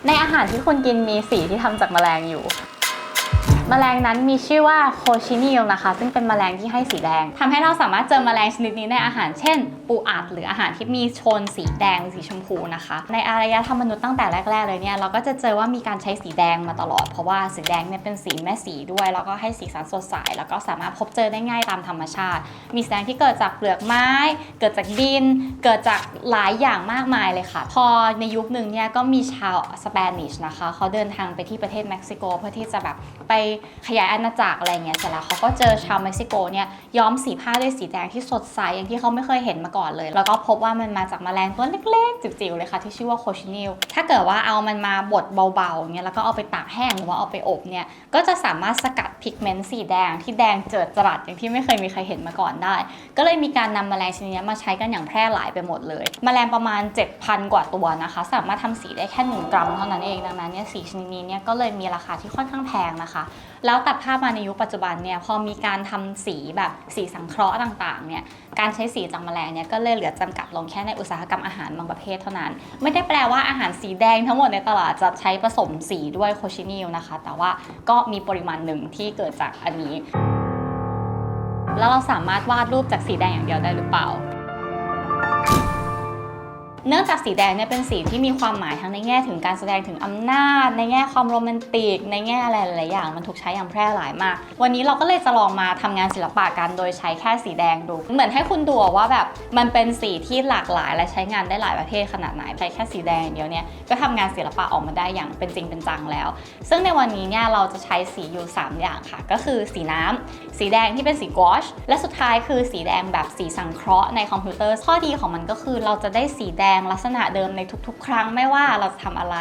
ในอาหารที่คุณกินมีสีที่ทำจากแมลงอยู่แมลงนั้นมีชื่อว่าโคชินิลนะคะซึ่งเป็นแมลงที่ให้สีแดงทำให้เราสามารถเจอแมลงชนิดนี้ในอาหารเช่นปูอัดหรืออาหารที่มีโทนสีแดงสีชมพูนะคะในอารยธรรมมนุษย์ตั้งแต่แรกๆเลยเนี่ยเราก็จะเจอว่ามีการใช้สีแดงมาตลอดเพราะว่าสีแดงเนี่ยเป็นสีแม่สีด้วยแล้วก็ให้สีสันสดใสแล้วก็สามารถพบเจอได้ง่ายตามธรรมชาติมีสีแดงที่เกิดจากเปลือกไม้เกิดจากดินเกิดจากหลายอย่างมากมายเลยค่ะพอในยุคหนึ่งเนี่ยก็มีชาวสเปนิชนะคะเขาเดินทางไปที่ประเทศเม็กซิโกเพื่อที่จะแบบไปขยายอาณาจักรอะไรเงี้ยเสร็จแล้วเขาก็เจอชาวเม็กซิโกเนี่ยย้อมสีผ้าด้วยสีแดงที่สดใสอย่างที่เขาไม่เคยเห็นมาก่อนเลยแล้วก็พบว่ามันมาจากแมลงตัวเล็กๆจิ๋วๆเลยค่ะที่ชื่อว่าโคชินิลถ้าเกิดว่าเอามันมาบดเบาๆเงี้ยแล้วก็เอาไปตากแห้งหรือว่าเอาไปอบเนี่ยก็จะสามารถสกัดพิกเมนต์สีแดงที่แดงเจิดจรัสอย่างที่ไม่เคยมีใครเห็นมาก่อนได้ก็เลยมีการนำแมลงชนิดนี้มาใช้กันอย่างแพร่หลายไปหมดเลยแมลงประมาณ 7,000 กว่าตัวนะคะสามารถทำสีได้แค่1 กรัมเท่านั้นเองดังนั้นเนี่ยสีชนิดนี้เนี่ยก็เลยมีราคาที่ค่อนข้างแพงนะคะแล้วตัดภาพมาในยุคปัจจุบันเนี่ยพอมีการทำสีแบบสีสังเคราะห์ต่างๆเนี่ยการใช้สีจากแมลงเนี่ยก็เลยเหลือจำกัดลงแค่ในอุตสาหกรรมอาหารบางประเภทเท่านั้นไม่ได้แปลว่าอาหารสีแดงทั้งหมดในตลาดจะใช้ผสมสีด้วยโคชินิลนะคะแต่ว่าก็มีปริมาณหนึ่งที่เกิดจากอันนี้แล้วเราสามารถวาดรูปจากสีแดงอย่างเดียวได้หรือเปล่าเนื่องจากสีแดงเนี่ยเป็นสีที่มีความหมายทั้งในแง่ถึงการแสดงถึงอำนาจในแง่ความโรแมนติกในแง่อะไรหลายๆอย่างมันถูกใช้อย่างแพร่หลายมากวันนี้เราก็เลยจะลองมาทำงานศิลปะกันโดยใช้แค่สีแดงดูเหมือนให้คุณดูว่าแบบมันเป็นสีที่หลากหลายและใช้งานได้หลายประเภทขนาดไหนใช้แค่สีแดงเดียวเนี่ยก็ทำงานศิลปะออกมาได้อย่างเป็นจริงเป็นจังแล้วซึ่งในวันนี้เนี่ยเราจะใช้สีอยู่3อย่างค่ะก็คือสีน้ำสีแดงที่เป็นสีกวอชและสุดท้ายคือสีแดงแบบสีสังเคราะห์ในคอมพิวเตอร์ข้อดีของมันก็คือเราจะได้สีแดงลักษณะเดิมในทุกๆครั้งไม่ว่าเราจะทำอะไร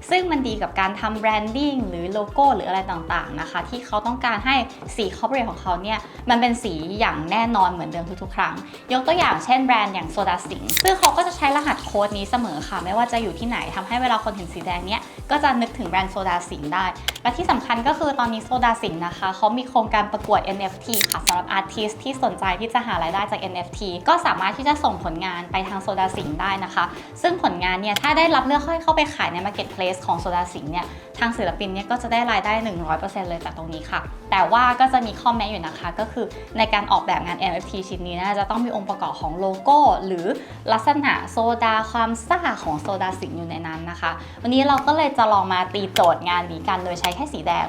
ซึ่งมันดีกับการทำแบรนดิ้งหรือโลโก้หรืออะไรต่างๆนะคะที่เขาต้องการให้สีคอร์ปอเรทของเขาเนี่ยมันเป็นสีอย่างแน่นอนเหมือนเดิมทุกๆครั้งยกตัวอย่างเช่นแบรนด์อย่างโซดาสิงห์ซึ่งเขาก็จะใช้รหัสโค้ดนี้เสมอค่ะไม่ว่าจะอยู่ที่ไหนทำให้เวลาคนเห็นสีแดงเนี้ยก็จะนึกถึงแบรนด์โซดาสิงห์ได้และที่สำคัญก็คือตอนนี้โซดาสิงห์นะคะเขามีโครงการประกวด NFT ค่ะสำหรับอาร์ติสต์ที่สนใจที่จะหารายได้จาก NFT ก็สามารถที่จะส่งผลงานไปทางโซดาสิงห์ได้นะคะซึ่งผลงานเนี่ยถ้าได้รับเลือกให้เข้าไปขายใน Marketplace ของโซดาสิงห์เนี่ยทางศิลปินเนี่ยก็จะได้รายได้ 100% เลยจากตรงนี้ค่ะแต่ว่าก็จะมีข้อแม้อยู่นะคะก็คือในการออกแบบงาน NFT ชิ้นนี้นะจะต้องมีองค์ประกอบของโลโก้หรือลักษณะโซดาความซ่าของโซดาสิงห์อยู่ในนั้นนะคะวันนี้เราก็เลยจะลองมาตีโจทย์งานนี้กันโดยใช้แค่สีแดง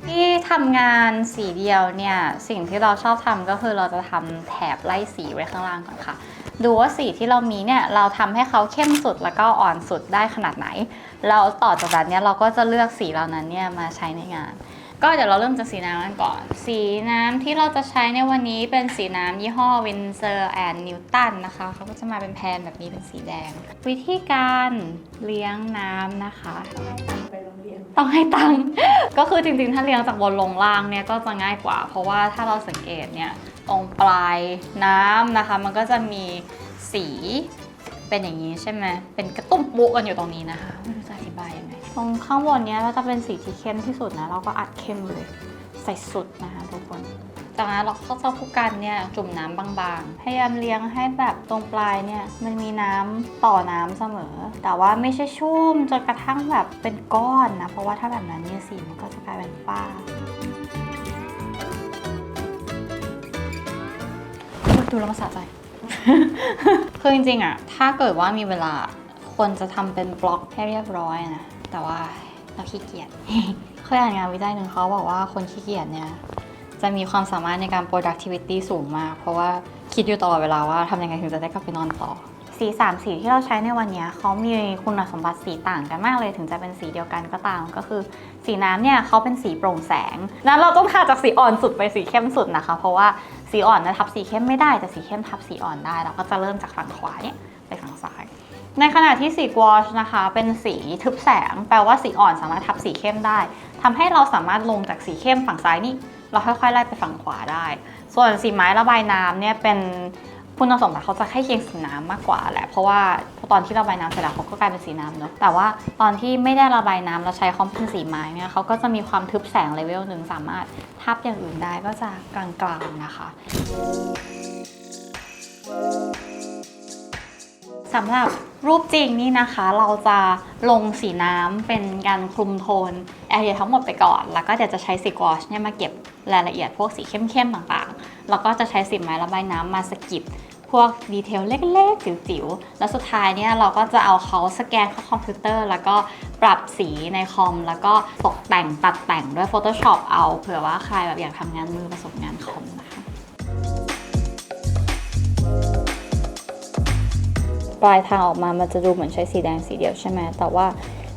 ที่ทำงานสีเดียวเนี่ยสิ่งที่เราชอบทำก็คือเราจะทำแถบไล่สีไว้ข้างล่างก่อนค่ะดูว่าสีที่เรามีเนี่ยเราทำให้เขาเข้มสุดแล้วก็อ่อนสุดได้ขนาดไหนแล้วต่อจากนั้นเนี่ยเราก็จะเลือกสีเหล่านั้นเนี่ยมาใช้ในงานก็เดี๋ยวเราเริ่มจากสีน้ำกันก่อนสีน้ำที่เราจะใช้ในวันนี้เป็นสีน้ำยี่ห้อ Winsor & Newton นะคะเขาก็จะมาเป็นแพนแบบนี้เป็นสีแดงวิธีการเลี้ยงน้ำนะคะต้องให้ตังค์ ก็คือจริงๆถ้าเลี้ยงจากบนลงล่างเนี่ยก็จะง่ายกว่าเพราะว่าถ้าเราสังเกตเนี่ยตรงปลายน้ำนะคะมันก็จะมีสีเป็นอย่างนี้ใช่ไหมเป็นกระตุ้มปุกันอยู่ตรงนี้นะคะไม่รู้จะอธิบายยังไงตรงข้างบนเนี้ยเราจะเป็นสีที่เข้มที่สุดนะเราก็อัดเข้มเลยใส่สุดนะคะทุกคนจากนั้นเราก็จะผู้กันเนี่ยจุ่มน้ำบางๆพยายามเลี้ยงให้แบบตรงปลายเนี่ยมันมีน้ำต่อน้ำเสมอแต่ว่าไม่ใช่ชุ่มจนกระทั่งแบบเป็นก้อนนะเพราะว่าถ้าแบบนั้นเนี่ยสีมันก็จะกลายเป็นฝ้าดูแล้วมาสะใจ คือจริงๆอะถ้าเกิดว่ามีเวลาควรจะทำเป็นบล็อกให้เรียบร้อยนะแต่ว่าเราขี้เกียจ เคยอ่านงานวิจัยหนึ่งเขาบอกว่าคนขี้เกียจเนี่ยจะมีความสามารถในการ productivity สูงมากเพราะว่าคิดอยู่ตลอดเวลาว่าทำยังไงถึงจะได้กลับไปนอนต่อสี3สีที่เราใช้ในวันนี้เขามีคุณสมบัติสีต่างกันมากเลยถึงจะเป็นสีเดียวกันก็ตามก็คือสีน้ำเนี่ยเขาเป็นสีโปร่งแสงนั้นเราต้องทาจากสีอ่อนสุดไปสีเข้มสุดนะคะเพราะว่าสีอ่อนนะทับสีเข้มไม่ได้แต่สีเข้มทับสีอ่อนได้เราก็จะเริ่มจากฝั่งขวาเนี่ยไปฝั่งซ้ายในขณะที่สีกวอชนะคะเป็นสีทึบแสงแปลว่าสีอ่อนสามารถทับสีเข้มได้ทำให้เราสามารถลงจากสีเข้มฝั่งซ้ายนี่เราค่อยๆไล่ไปฝั่งขวาได้ส่วนสีไม้ระบายน้ำเนี่ยเป็นคุณสมบัติเขาจะให้เคียงสีน้ำมากกว่าแหละเพราะว่าตอนที่ระบายน้ำเสร็จแล้วเขาก็กลายเป็นสีน้ำเนอะแต่ว่าตอนที่ไม่ได้ระบายน้ำเราใช้เขาเป็นสีไม้เนี่ยเขาก็จะมีความทึบแสงเลเวลหนึ่งสามารถทับอย่างอื่นได้ก็จะกลางๆนะคะ สำหรับรูปจริงนี่นะคะเราจะลงสีน้ำเป็นการคลุมโทนแอเรียทั้งหมดไปก่อนแล้วก็เดี๋ยวจะใช้สีกวอชเนี่ยมาเก็บรายละเอียดพวกสีเข้มๆต่างๆแล้วก็จะใช้สีไม้ระบายน้ำมาสกิดพวกดีเทลเล็กๆจิ๋วๆแล้วสุดท้ายเนี่ยเราก็จะเอาเขาสแกนเข้าคอมพิวเตอร์แล้วก็ปรับสีในคอมแล้วก็ตกแต่งตัดแต่งด้วย Photoshop เอาเผื่อว่าใครแบบอยากทำงานมือผสมงานคอมนะคะปลายทางออกมามันจะดูเหมือนใช้สีแดงสีเดียวใช่ไหมแต่ว่า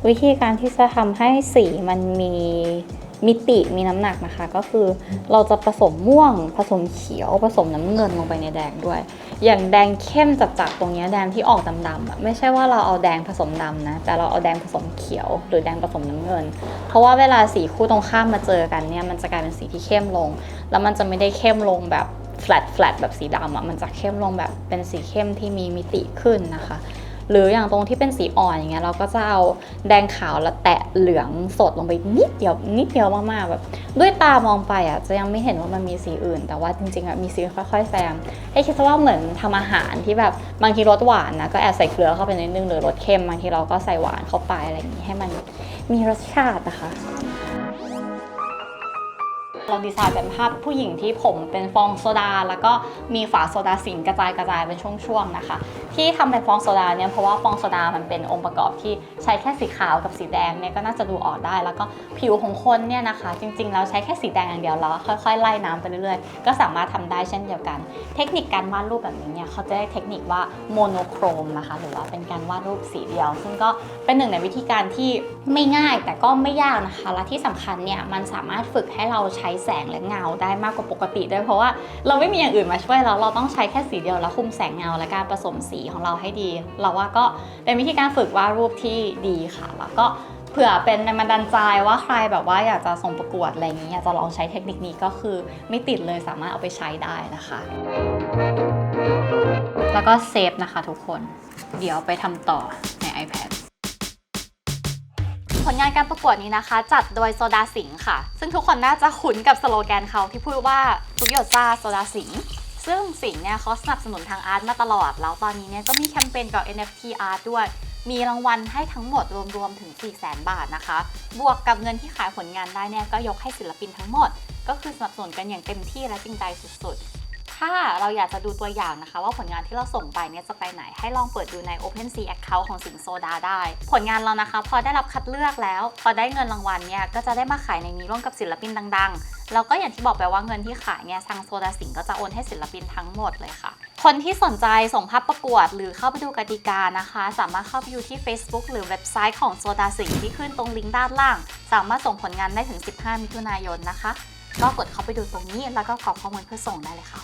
วิธีการที่จะทำให้สีมันมีมิติมีน้ำหนักนะคะก็คือเราจะผสมม่วงผสมเขียวผสมน้ำเงินลงไปในแดงด้วยอย่างแดงเข้มจัดๆตรงนี้แดงที่ออกดำๆไม่ใช่ว่าเราเอาแดงผสมดำนะแต่เราเอาแดงผสมเขียวหรือแดงผสมน้ำเงินเพราะว่าเวลาสีคู่ตรงข้ามมาเจอกันเนี่ยมันจะกลายเป็นสีที่เข้มลงแล้วมันจะไม่ได้เข้มลงแบบแฟลตแบบสีดำมันจะเข้มลงแบบเป็นสีเข้มที่มีมิติขึ้นนะคะหรืออย่างตรงที่เป็นสีอ่อนอย่างเงี้ยเราก็จะเอาแดงขาวแล้วแตะเหลืองสดลงไปนิดเดียวมากๆแบบด้วยตามองไปจะยังไม่เห็นว่ามันมีสีอื่นแต่ว่าจริงๆมีสีค่อยๆแซมให้คิดว่าเหมือนทำอาหารที่แบบบางทีรสหวานนะก็แอบใส่เกลือเข้าไปนิดนึงหรือรสเค็มบางทีเราก็ใส่หวานเข้าไปอะไรอย่างนี้ให้มันมีรสชาตินะคะเราดีไซน์เป็นภาพผู้หญิงที่ผมเป็นฟองโซดาแล้วก็มีฝาโซดาสิงกระจายเป็นช่วงๆนะคะที่ทำเป็นฟองโซดาเนี่ยเพราะว่าฟองโซดามันเป็นองค์ประกอบที่ใช้แค่สีขาวกับสีแดงเนี่ยก็น่าจะดูออกได้แล้วก็ผิวของคนเนี่ยนะคะจริงๆแล้วใช้แค่สีแดงอย่างเดียวแล้วค่อยๆไล่น้ำไปเรื่อยๆก็สามารถทำได้เช่นเดียวกันเทคนิคการวาดรูปแบบนี้เนี่ยเขาจะได้เทคนิคว่าโมโนโครมนะคะหรือว่าเป็นการวาดรูปสีเดียวซึ่งก็เป็นหนึ่งในวิธีการที่ไม่ง่ายแต่ก็ไม่ยากนะคะและที่สำคัญเนี่ยมันสามารถฝึกให้เราใช้แสงและเงาได้มากกว่าปกติด้วยเพราะว่าเราไม่มีอย่างอื่นมาช่วยเราต้องใช้แค่สีเดียวแล้วคุมแสงเงาและการผสมสีของเราให้ดีเราว่าก็เป็นวิธีการฝึกวาดรูปที่ดีค่ะแล้วก็เผื่อเป็นแรงบันดาลใจว่าใครแบบว่าอยากจะส่งประกวดอะไรอย่างนี้อยากจะลองใช้เทคนิคนี้ก็คือไม่ติดเลยสามารถเอาไปใช้ได้นะคะแล้วก็เซฟนะคะทุกคนเดี๋ยวไปทำต่อใน iPadผลงานการประกวดนี้นะคะจัดโดยโซดาสิงค์ค่ะซึ่งทุกคนน่าจะคุ้นกับสโลแกนเขาที่พูดว่าทุกหยดซ่าโซดาสิงค์ซึ่งสิงค์เนี่ยเขาสนับสนุนทางอาร์ตมาตลอดแล้วตอนนี้เนี่ยก็มีแคมเปญกับ NFT Art ด้วยมีรางวัลให้ทั้งหมดรวมถึง 400,000 บาทนะคะบวกกับเงินที่ขายผลงานได้เนี่ยก็ยกให้ศิลปินทั้งหมดก็คือสนับสนุนกันอย่างเต็มที่และจริงใจสุดๆถ้าเราอยากจะดูตัวอย่างนะคะว่าผลงานที่เราส่งไปเนี่ยจะไปไหนให้ลองเปิดดูใน OpenSea Account ของสิงห์โซดาได้ผลงานเรานะคะพอได้รับคัดเลือกแล้วพอได้เงินรางวัลเนี่ยก็จะได้มาขายในนี้ร่วมกับศิลปินดังๆแล้วก็อย่างที่บอกไปว่าเงินที่ขายเนี่ยทางโซดาสิงห์ก็จะโอนให้ศิลปินทั้งหมดเลยค่ะคนที่สนใจส่งภาพประกวดหรือเข้าไปดูกติกานะคะสามารถเข้าไปดูที่ Facebook หรือเว็บไซต์ของโซดาสิงห์ที่ขึ้นตรงลิงก์ด้านล่างสามารถส่งผลงานได้ถึง15 มิถุนายนนะคะก็กดเข้าไปดูตรงนี้แล้วก็กรอกข้อมูลเพื่อส่งได้เลยค่ะ